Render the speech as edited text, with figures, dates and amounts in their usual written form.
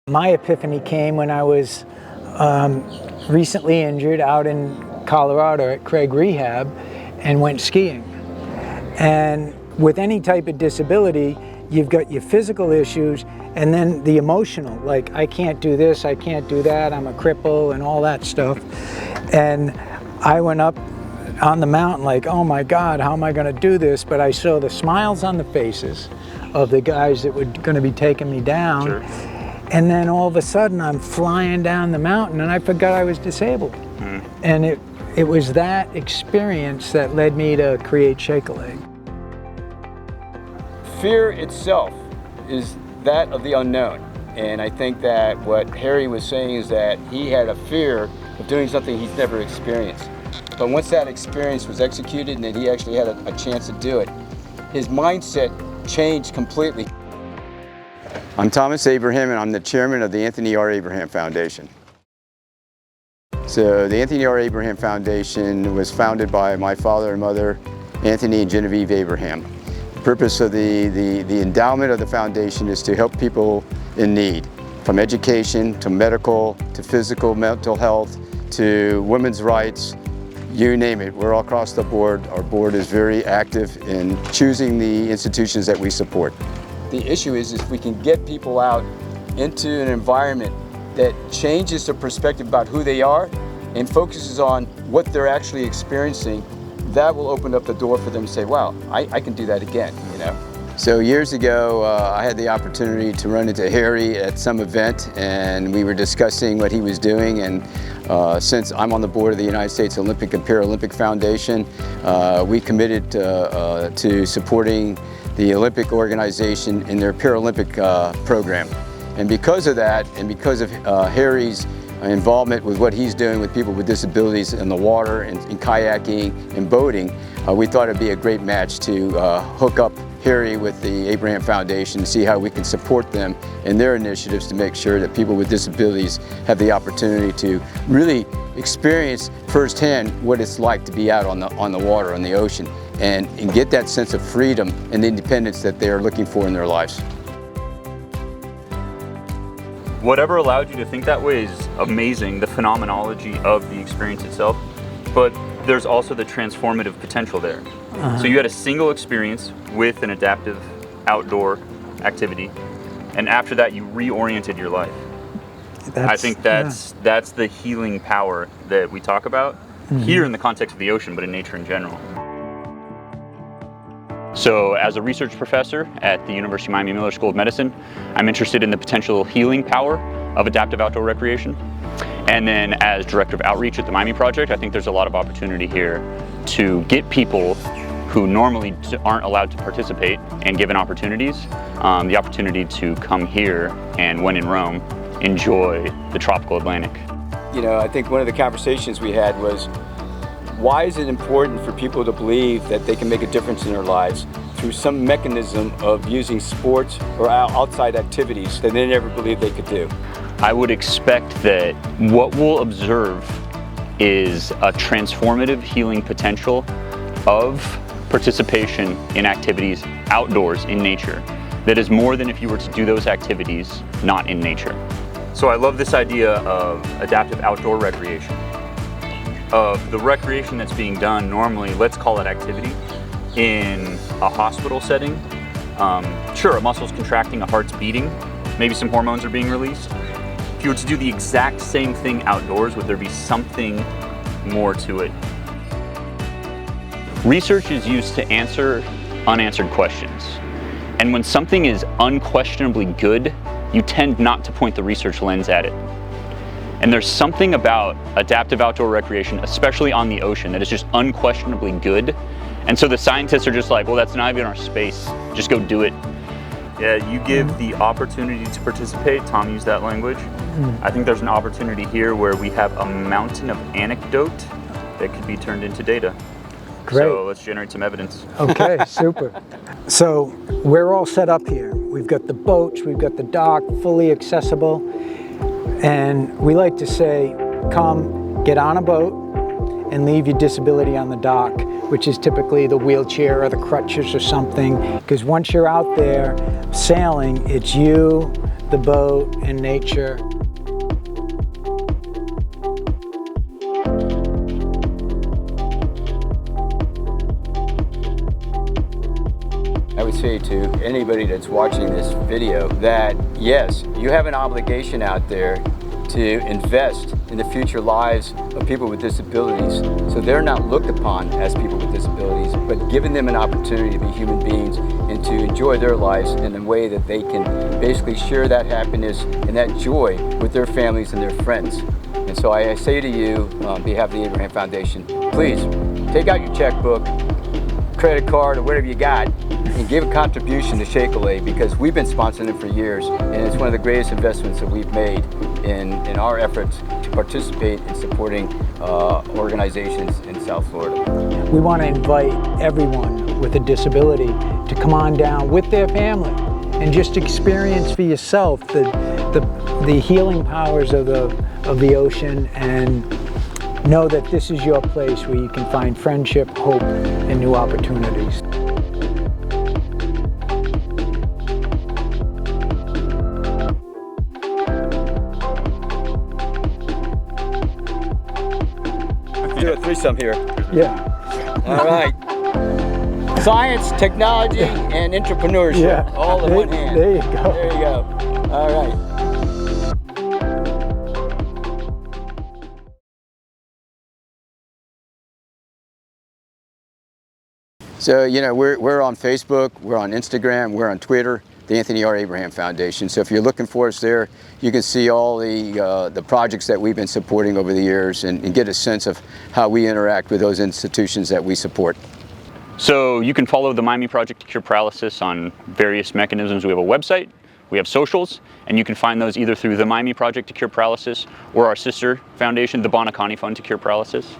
My epiphany came when I was recently injured out in Colorado at Craig Rehab and went skiing. And with any type of disability, you've got your physical issues and then the emotional, like I can't do this, I can't do that, I'm a cripple and all that stuff. And I went up on the mountain like, oh my God, how am I gonna do this? But I saw the smiles on the faces of the guys that were gonna be taking me down. Sure. And then all of a sudden I'm flying down the mountain and I forgot I was disabled. And it was that experience that led me to create Shake a Leg. Fear itself is that of the unknown. And I think that what Harry was saying is that he had a fear of doing something he's never experienced. But once that experience was executed and that he actually had a chance to do it, his mindset changed completely. I'm Thomas Abraham, and I'm the chairman of the Anthony R. Abraham Foundation. So the Anthony R. Abraham Foundation was founded by my father and mother, Anthony and Genevieve Abraham. The purpose of the endowment of the foundation is to help people in need, from education to medical to physical, mental health to women's rights, you name it. We're all across the board. Our board is very active in choosing the institutions that we support. The issue is if we can get people out into an environment that changes their perspective about who they are and focuses on what they're actually experiencing, that will open up the door for them to say, wow, I can do that again, you know? So years ago, I had the opportunity to run into Harry at some event, and we were discussing what he was doing. And since I'm on the board of the United States Olympic and Paralympic Foundation, we committed to supporting the Olympic organization in their Paralympic program. And because of that, and because of Harry's involvement with what he's doing with people with disabilities in the water and in kayaking and boating, we thought it'd be a great match to hook up Harry with the Abraham Foundation to see how we can support them in their initiatives to make sure that people with disabilities have the opportunity to really experience firsthand what it's like to be out on the water, on the ocean, and get that sense of freedom and independence that they're looking for in their lives. Whatever allowed you to think that way is amazing, the phenomenology of the experience itself, but there's also the transformative potential there. So you had a single experience with an adaptive outdoor activity, and after that you reoriented your life. I think that's the healing power that we talk about here in the context of the ocean, but in nature in general. So as a research professor at the University of Miami Miller School of Medicine, I'm interested in the potential healing power of adaptive outdoor recreation. And then as director of outreach at the Miami Project, I think there's a lot of opportunity here to get people who normally aren't allowed to participate and given opportunities, the opportunity to come here and, when in Rome, enjoy the tropical Atlantic. You know, I think one of the conversations we had was, why is it important for people to believe that they can make a difference in their lives through some mechanism of using sports or outside activities that they never believed they could do? I would expect that what we'll observe is a transformative healing potential of participation in activities outdoors in nature that is more than if you were to do those activities not in nature. So I love this idea of adaptive outdoor recreation, of the recreation that's being done normally, let's call it activity, in a hospital setting. Sure, a muscle's contracting, a heart's beating, maybe some hormones are being released. If you were to do the exact same thing outdoors, would there be something more to it? Research is used to answer unanswered questions. And when something is unquestionably good, you tend not to point the research lens at it. And there's something about adaptive outdoor recreation, especially on the ocean, that is just unquestionably good. And so the scientists are just like, well, that's not even our space, just go do it. Yeah, you give the opportunity to participate. Tom used that language. I think there's an opportunity here where we have a mountain of anecdote that could be turned into data. Great. So let's generate some evidence. Okay, super. So we're all set up here. We've got the boats, we've got the dock, fully accessible. And we like to say, come get on a boat and leave your disability on the dock, which is typically the wheelchair or the crutches or something. Because once you're out there sailing, it's you, the boat, and nature. I would say to anybody that's watching this video that yes, you have an obligation out there to invest in the future lives of people with disabilities, so they're not looked upon as people with disabilities, but giving them an opportunity to be human beings and to enjoy their lives in a way that they can basically share that happiness and that joy with their families and their friends. And so I say to you, on behalf of the Abraham Foundation, please take out your checkbook, credit card, or whatever you got, and give a contribution to Shake-A-Lay, because we've been sponsoring them for years, and it's one of the greatest investments that we've made in our efforts to participate in supporting organizations in South Florida. We want to invite everyone with a disability to come on down with their family and just experience for yourself the healing powers of the ocean, and know that this is your place where you can find friendship, hope, and new opportunities. Do a threesome here. Yeah. All right. Science, technology, and entrepreneurship, Yeah. all in one hand. There you go. There you go. All right. So, you know, we're on Facebook, we're on Instagram, we're on Twitter, the Anthony R. Abraham Foundation. So if you're looking for us there, you can see all the projects that we've been supporting over the years and get a sense of how we interact with those institutions that we support. So you can follow the Miami Project to Cure Paralysis on various mechanisms. We have a website, we have socials, and you can find those either through the Miami Project to Cure Paralysis or our sister foundation, the Bonacani Fund to Cure Paralysis.